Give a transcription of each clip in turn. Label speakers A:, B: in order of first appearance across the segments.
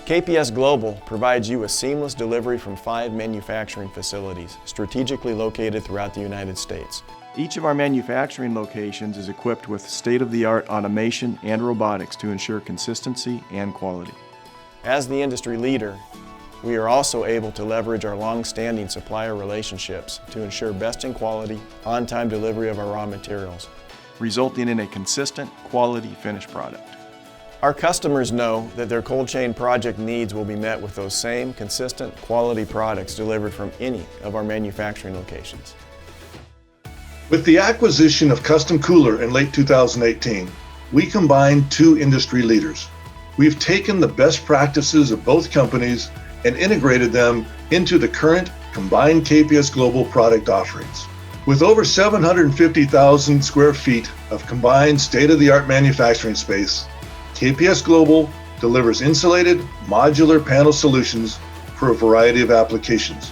A: KPS Global provides you a seamless delivery from 5 manufacturing facilities strategically located throughout the United States. Each of our manufacturing locations is equipped with state-of-the-art automation and robotics to ensure consistency and quality. As the industry leader, we are also able to leverage our long-standing supplier relationships to ensure best-in-quality, on-time delivery of our raw materials, resulting in a consistent, quality finished product. Our customers know that their cold chain project needs will be met with those same consistent, quality products delivered from any of our manufacturing locations.
B: With the acquisition of Custom Cooler in late 2018, we combined 2 industry leaders. We've taken the best practices of both companies and integrated them into the current combined KPS Global product offerings. With over 750,000 square feet of combined state-of-the-art manufacturing space, KPS Global delivers insulated, modular panel solutions for a variety of applications.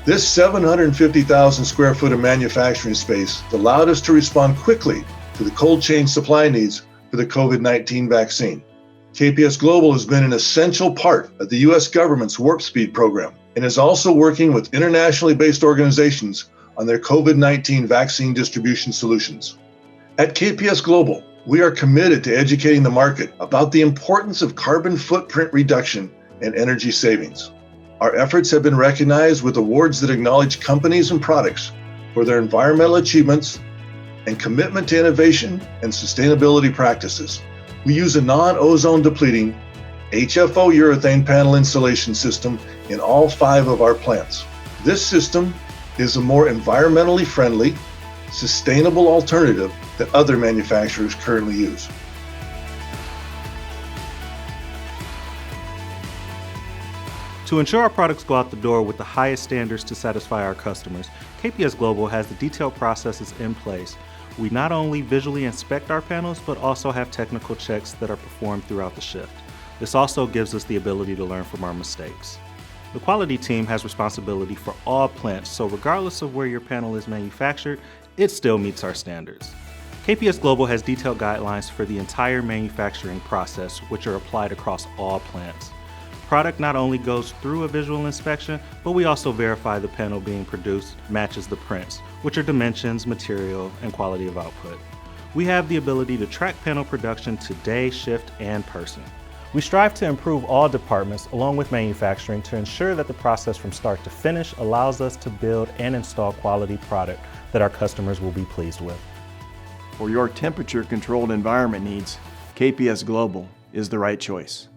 B: This 750,000 square foot of manufacturing space allowed us to respond quickly to the cold chain supply needs for the COVID-19 vaccine. KPS Global has been an essential part of the U.S. government's Warp Speed program and is also working with internationally based organizations on their COVID-19 vaccine distribution solutions. At KPS Global, we are committed to educating the market about the importance of carbon footprint reduction and energy savings. Our efforts have been recognized with awards that acknowledge companies and products for their environmental achievements and commitment to innovation and sustainability practices. We use a non-ozone depleting HFO urethane panel insulation system in all 5 of our plants. This system is a more environmentally friendly, sustainable alternative that other manufacturers currently use.
C: To ensure our products go out the door with the highest standards to satisfy our customers, KPS Global has the detailed processes in place. We not only visually inspect our panels, but also have technical checks that are performed throughout the shift. This also gives us the ability to learn from our mistakes. The quality team has responsibility for all plants, so regardless of where your panel is manufactured, it still meets our standards. KPS Global has detailed guidelines for the entire manufacturing process, which are applied across all plants. Product not only goes through a visual inspection, but we also verify the panel being produced matches the prints, which are dimensions, material, and quality of output. We have the ability to track panel production to day, shift, and person. We strive to improve all departments along with manufacturing to ensure that the process from start to finish allows us to build and install quality product that our customers will be pleased with.
A: For your temperature-controlled environment needs, KPS Global is the right choice.